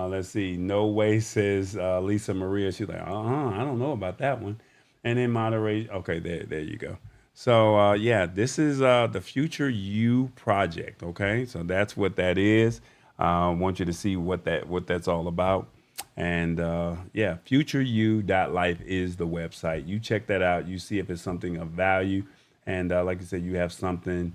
Let's see. No Way says Lisa Maria. She's like, I don't know about that one. And then moderate. Okay, there you go. So this is the Future You project. Okay, so that's what that is. I want you to see what that's all about. And futureyou.life is the website. You check that out. You see if it's something of value. And like I said, you have something,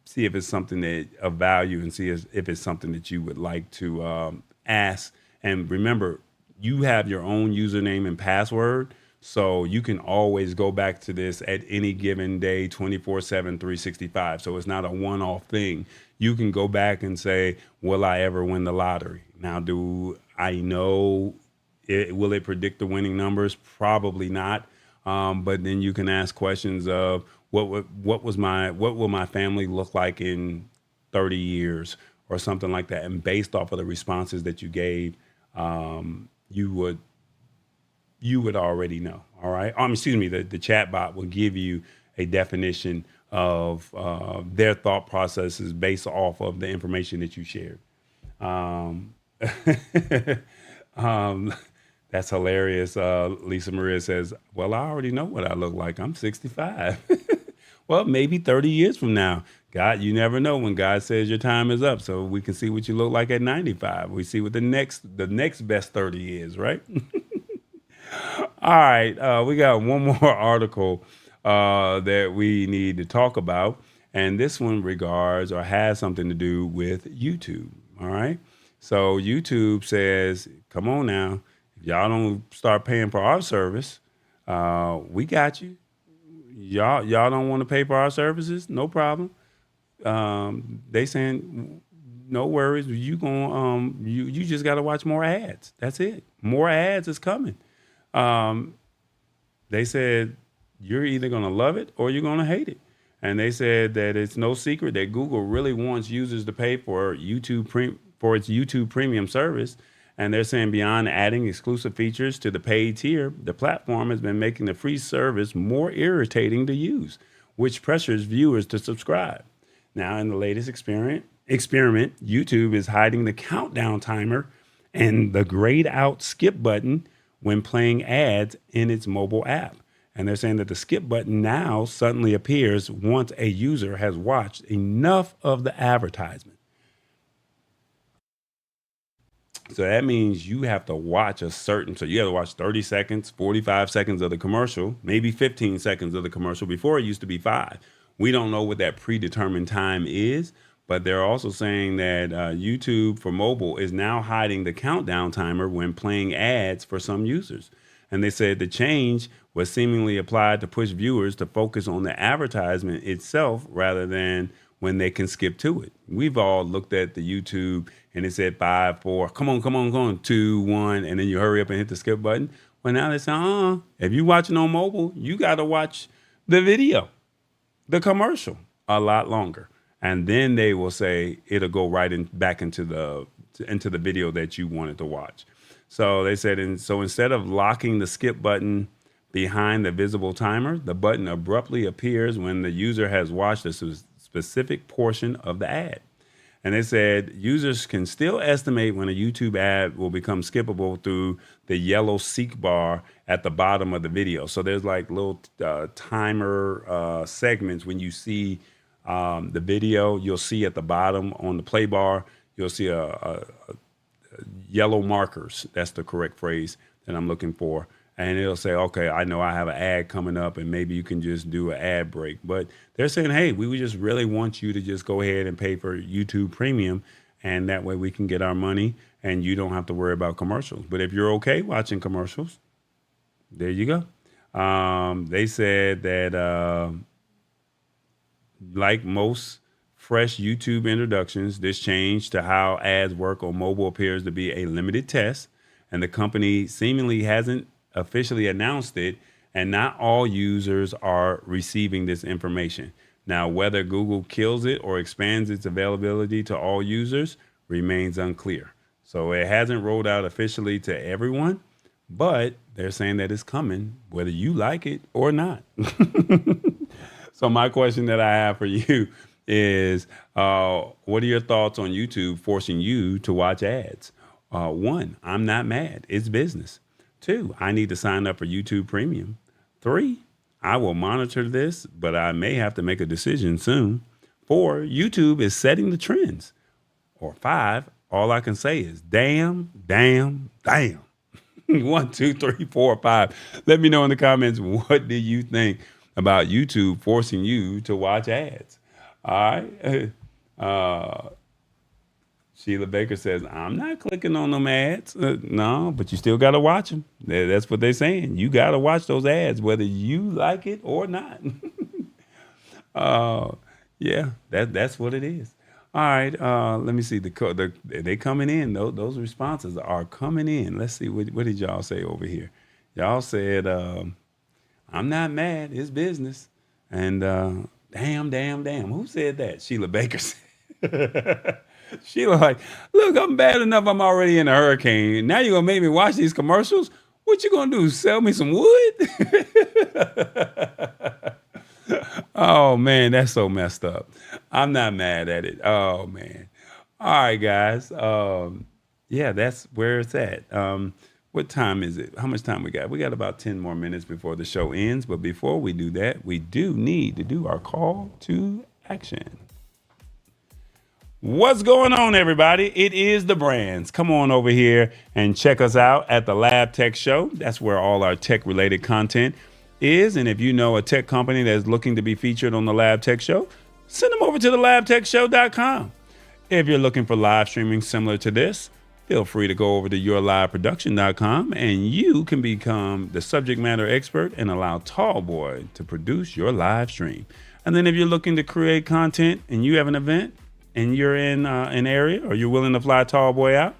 see if it's something that of value and see if it's something that you would like to ask. And remember, you have your own username and password. So you can always go back to this at any given day, 24/7, 365. So it's not a one-off thing. You can go back and say, will I ever win the lottery? Now, do I know will it predict the winning numbers? Probably not. But then you can ask questions of what will my family look like in 30 years or something like that. And based off of the responses that you gave, you would already know. All right. Excuse me. The chat bot will give you a definition of their thought processes based off of the information that you shared. That's hilarious. Lisa Maria says, well, I already know what I look like. I'm 65. Well, maybe 30 years from now. God, you never know when God says your time is up. So we can see what you look like at 95. We see what the next best 30 is, right? All right. We got one more article that we need to talk about. And this one regards or has something to do with YouTube. All right. So YouTube says, come on now. If y'all don't start paying for our service, we got you. Y'all don't want to pay for our services? No problem. They saying no worries. You just got to watch more ads. That's it. More ads is coming. They said you're either going to love it or you're going to hate it. And they said that it's no secret that Google really wants users to pay for its YouTube Premium service. And they're saying beyond adding exclusive features to the paid tier, the platform has been making the free service more irritating to use, which pressures viewers to subscribe. Now, in the latest experiment, YouTube is hiding the countdown timer and the grayed out skip button when playing ads in its mobile app. And they're saying that the skip button now suddenly appears once a user has watched enough of the advertisement. So that means you have to watch so you have to watch 30 seconds, 45 seconds of the commercial, maybe 15 seconds of the commercial. Before it used to be 5. We don't know what that predetermined time is, but they're also saying that YouTube for mobile is now hiding the countdown timer when playing ads for some users. And they said the change was seemingly applied to push viewers to focus on the advertisement itself rather than when they can skip to it. We've all looked at the YouTube and it said 5, 4, come on, 2, 1, and then you hurry up and hit the skip button. Well, now they say, if you're watching on mobile, you got to watch the video, the commercial, a lot longer. And then they will say it'll go back into the video that you wanted to watch. So they said, so instead of locking the skip button behind the visible timer, the button abruptly appears when the user has watched a specific portion of the ad. And they said users can still estimate when a YouTube ad will become skippable through the yellow seek bar at the bottom of the video. So there's like little timer segments when you see the video. You'll see at the bottom on the play bar, you'll see a yellow markers. That's the correct phrase that I'm looking for. And it'll say, okay, I know I have an ad coming up and maybe you can just do an ad break. But they're saying, hey, we would just really want you to just go ahead and pay for YouTube Premium. And that way we can get our money and you don't have to worry about commercials. But if you're okay watching commercials, there you go. They said that like most fresh YouTube introductions, this change to how ads work on mobile appears to be a limited test. And the company seemingly hasn't officially announced it, and not all users are receiving this information. Now, whether Google kills it or expands its availability to all users remains unclear. So it hasn't rolled out officially to everyone, but they're saying that it's coming, whether you like it or not. So my question that I have for you is, what are your thoughts on YouTube forcing you to watch ads? 1, I'm not mad. It's business. 2, I need to sign up for YouTube Premium. 3, I will monitor this, but I may have to make a decision soon. 4, YouTube is setting the trends. Or 5, all I can say is damn, damn, damn. 1, 2, 3, 4, 5. Let me know in the comments, what do you think about YouTube forcing you to watch ads? All right. Sheila Baker says, I'm not clicking on them ads. No, but you still got to watch them. That's what they're saying. You got to watch those ads, whether you like it or not. Yeah, that's what it is. All right. Let me see. They coming in. Those responses are coming in. Let's see. What did y'all say over here? Y'all said, I'm not mad. It's business. And damn. Who said that? Sheila Baker said. Sheila like, look, I'm bad enough. I'm already in a hurricane. Now you're going to make me watch these commercials? What you going to do? Sell me some wood? Oh, man, that's so messed up. I'm not mad at it. Oh, man. All right, guys. Yeah, that's where it's at. What time is it? How much time we got? We got about 10 more minutes before the show ends. But before we do that, we do need to do our call to action. What's going on, everybody? It is the Brands. Come on over here and check us out at the Lab Tech Show. That's where all our tech-related content is. And if you know a tech company that's looking to be featured on the Lab Tech Show, send them over to the labtechshow.com. If you're looking for live streaming similar to this, feel free to go over to yourliveproduction.com and you can become the subject matter expert and allow Tallboy to produce your live stream. And then if you're looking to create content and you have an event and you're in an area or you're willing to fly Tallboy out,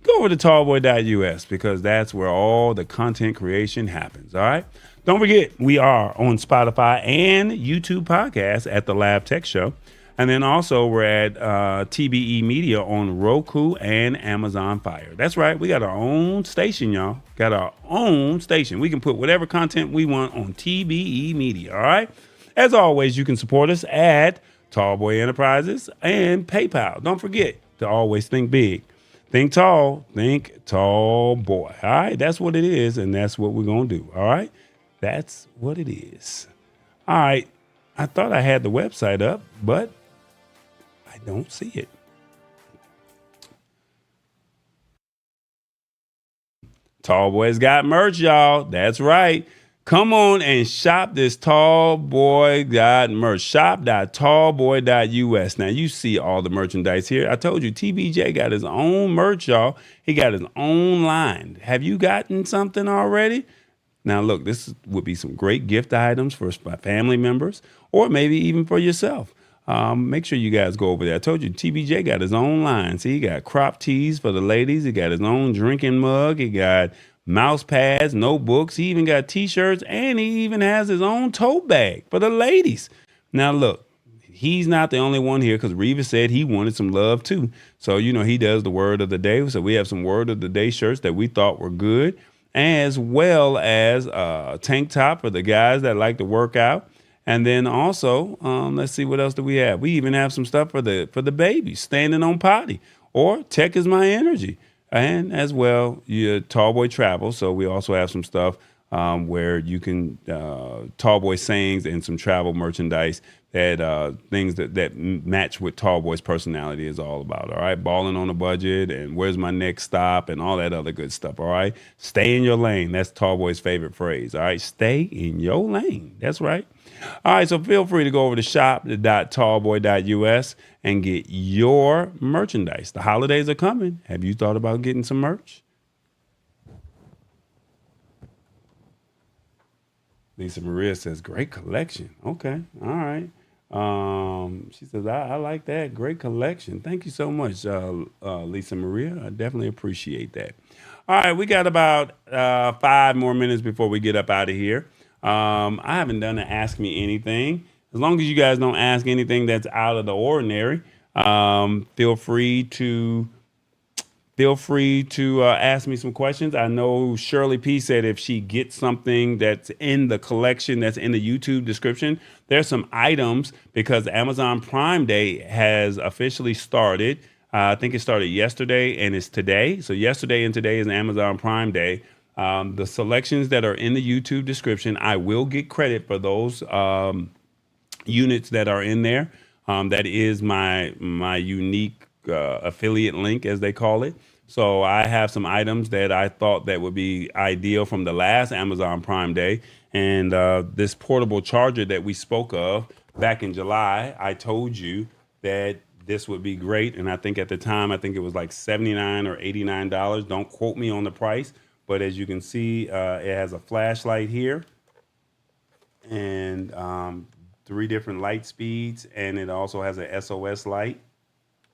go over to tallboy.us because that's where all the content creation happens. All right. Don't forget, we are on Spotify and YouTube podcasts at The Lab Tech Show. And then also we're at TBE Media on Roku and Amazon Fire. That's right. We got our own station, y'all. Got our own station. We can put whatever content we want on TBE Media. All right. As always, you can support us at Tallboy Enterprises and PayPal. Don't forget to always think big. Think tall, think tall boy. All right, that's what it is, and that's what we're going to do. All right, that's what it is. All right, I thought I had the website up, but I don't see it. Tallboy's got merch, y'all. That's right. Come on and shop this Tallboy got merch. Shop.tallboy.us. Now, you see all the merchandise here. I told you, TBJ got his own merch, y'all. He got his own line. Have you gotten something already? Now, look, this would be some great gift items for family members or maybe even for yourself. Make sure you guys go over there. I told you, TBJ got his own line. See, he got crop tees for the ladies. He got his own drinking mug. He got mouse pads, notebooks. He even got t-shirts, and he even has his own tote bag for the ladies. Now, look, he's not the only one here because Reavis said he wanted some love too. So, he does the word of the day. So we have some word of the day shirts that we thought were good, as well as a tank top for the guys that like to work out. And then also, let's see, what else do we have? We even have some stuff for the babies standing on potty, or tech is my energy. And as well, your Tallboy travel. So we also have some stuff where you can Tallboy sayings and some travel merchandise that things that match what Tallboy's personality is all about. All right, balling on a budget and where's my next stop and all that other good stuff. All right, stay in your lane. That's Tallboy's favorite phrase. All right, stay in your lane. That's right. All right, so feel free to go over to shop.tallboy.us and get your merchandise. The holidays are coming. Have you thought about getting some merch? Lisa Maria says, great collection. Okay, all right. She says, I like that. Great collection. Thank you so much, Lisa Maria. I definitely appreciate that. All right, we got about 5 more minutes before we get up out of here. I haven't done an Ask Me Anything. As long as you guys don't ask anything that's out of the ordinary, feel free to ask me some questions. I know Shirley P said if she gets something that's in the collection that's in the YouTube description, there's some items because Amazon Prime Day has officially started. I think it started yesterday and it's today. So yesterday and today is Amazon Prime Day. The selections that are in the YouTube description, I will get credit for those units that are in there. That is my unique affiliate link, as they call it. So I have some items that I thought that would be ideal from the last Amazon Prime Day. And this portable charger that we spoke of back in July, I told you that this would be great. And I think at the time, I think it was like $79 or $89. Don't quote me on the price. But as you can see, it has a flashlight here and 3 different light speeds. And it also has a SOS light.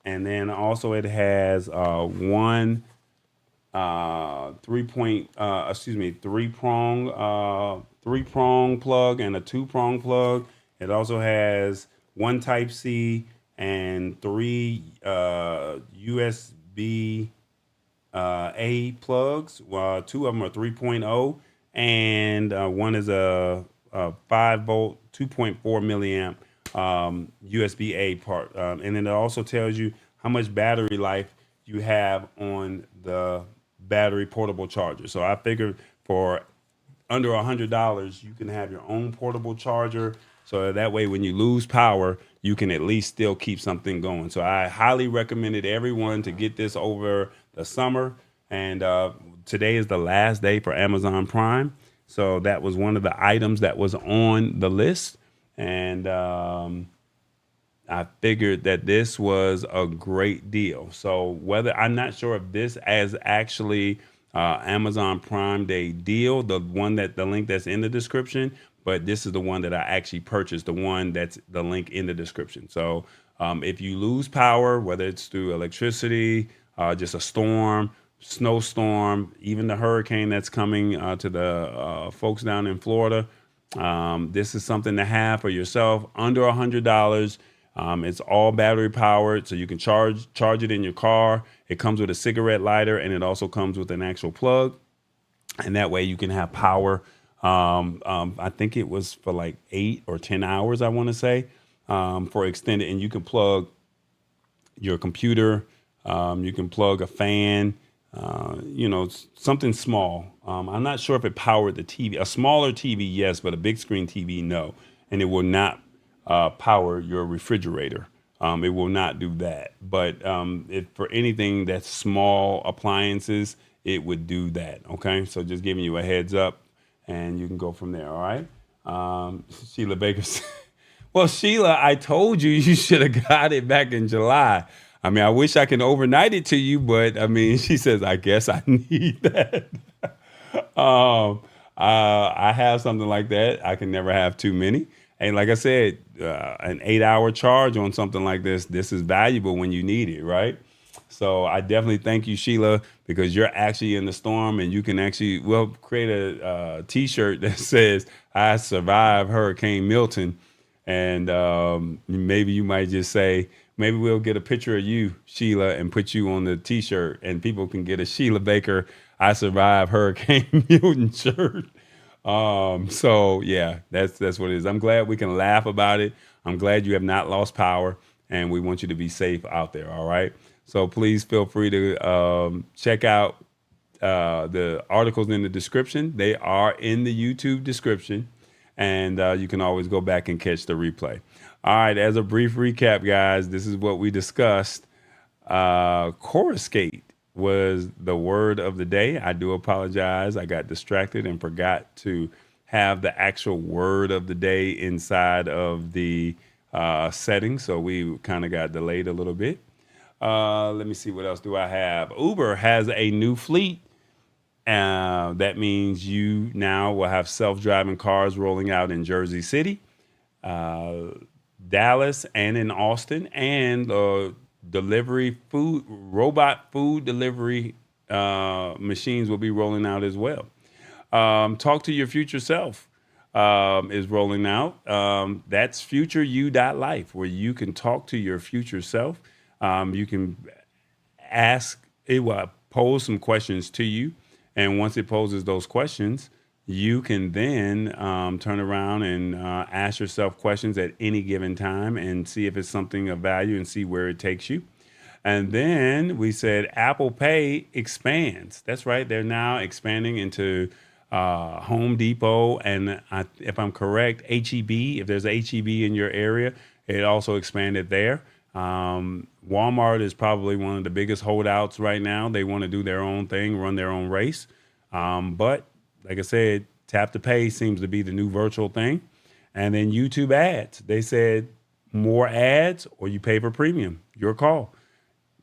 And then also it has one 3-prong plug and a 2-prong plug. It also has 1 Type-C and 3 USB A plugs. 2 of them are 3.0 and one is a 5-volt 2.4 milliamp USB A part. And then it also tells you how much battery life you have on the battery portable charger. So I figured for under $100, you can have your own portable charger. So that way, when you lose power, you can at least still keep something going. So I highly recommended everyone to get this over the summer. And today is the last day for Amazon Prime. So that was one of the items that was on the list. And I figured that this was a great deal. So whether I'm not sure if this is actually Amazon Prime Day deal, the one that the link that's in the description, but this is the one that I actually purchased, the one that's the link in the description. So if you lose power, whether it's through electricity, just a storm, snowstorm, even the hurricane that's coming to the folks down in Florida, this is something to have for yourself under $100. It's all battery powered, so you can charge it in your car. It comes with a cigarette lighter, and it also comes with an actual plug, and that way you can have power. I think it was for like 8 or 10 hours, I want to say, for extended, and you can plug your computer, you can plug a fan, something small. I'm not sure if it powered the TV. A smaller TV, yes, but a big screen TV, no. And it will not power your refrigerator. It will not do that. But if for anything that's small appliances, it would do that. Okay, so just giving you a heads up, and you can go from there. All right, Sheila Baker. Well, Sheila, I told you should have got it back in July. I mean, I wish I can overnight it to you, but I mean, she says, I guess I need that. I have something like that. I can never have too many. And like I said, an 8-hour charge on something like this is valuable when you need it, right? So I definitely thank you, Sheila, because you're actually in the storm, and you can actually, create a T-shirt that says, I survived Hurricane Milton. And maybe you might just say, maybe we'll get a picture of you, Sheila, and put you on the T-shirt, and people can get a Sheila Baker, I survived Hurricane Milton shirt. So yeah, that's what it is. I'm glad we can laugh about it. I'm glad you have not lost power, and we want you to be safe out there. All right. So please feel free to check out the articles in the description. They are in the YouTube description, and you can always go back and catch the replay. All right. As a brief recap, guys, this is what we discussed. Coruscate was the word of the day. I do apologize. I got distracted and forgot to have the actual word of the day inside of the settings. So we kind of got delayed a little bit. Let me see, what else do I have? Uber has a new fleet. That means you now will have self-driving cars rolling out in Jersey City, Dallas, and in Austin, and robot food delivery machines will be rolling out as well. Talk to your future self is rolling out. That's futureyou.life, where you can talk to your future self. You can it will pose some questions to you, and once it poses those questions, you can then turn around and ask yourself questions at any given time and see if it's something of value and see where it takes you. And then we said Apple Pay expands. That's right. They're now expanding into Home Depot. And if I'm correct, HEB, if there's a HEB in your area, it also expanded there. Walmart is probably one of the biggest holdouts right now. They want to do their own thing, run their own race. But like I said, tap to pay seems to be the new virtual thing. And then YouTube ads. They said more ads or you pay for premium. Your call.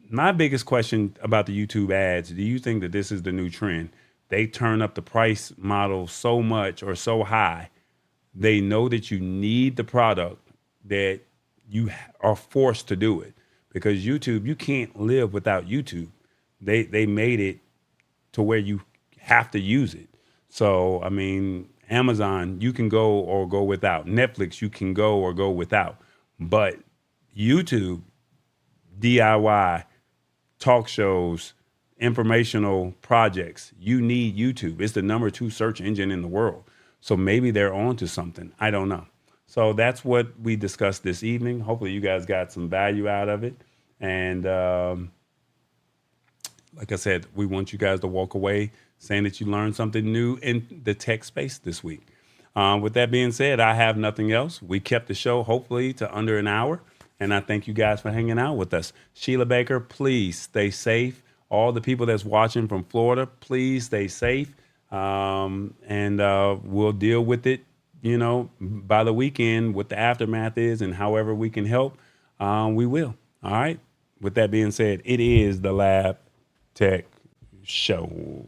My biggest question about the YouTube ads, do you think that this is the new trend? They turn up the price model so much or so high. They know that you need the product, that you are forced to do it. Because YouTube, you can't live without YouTube. They made it to where you have to use it. So, I mean, Amazon, you can go or go without. Netflix, you can go or go without. But YouTube, DIY, talk shows, informational projects, you need YouTube. It's the number 2 search engine in the world. So maybe they're on to something. I don't know. So that's what we discussed this evening. Hopefully you guys got some value out of it. And like I said, we want you guys to walk away saying that you learned something new in the tech space this week. With that being said, I have nothing else. We kept the show hopefully to under an hour. And I thank you guys for hanging out with us. Sheila Baker, please stay safe. All the people that's watching from Florida, please stay safe. And we'll deal with it, by the weekend, what the aftermath is and however we can help. we will. All right. With that being said, it is the Lab Tech Show.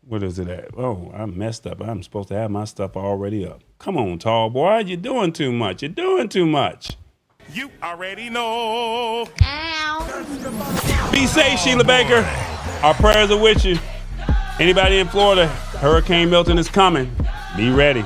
What is it at? Oh, I messed up. I'm supposed to have my stuff already up. Come on, tall boy. You're doing too much. You're doing too much. You already know. Be safe, Sheila Baker. Our prayers are with you. Anybody in Florida, Hurricane Milton is coming. Be ready.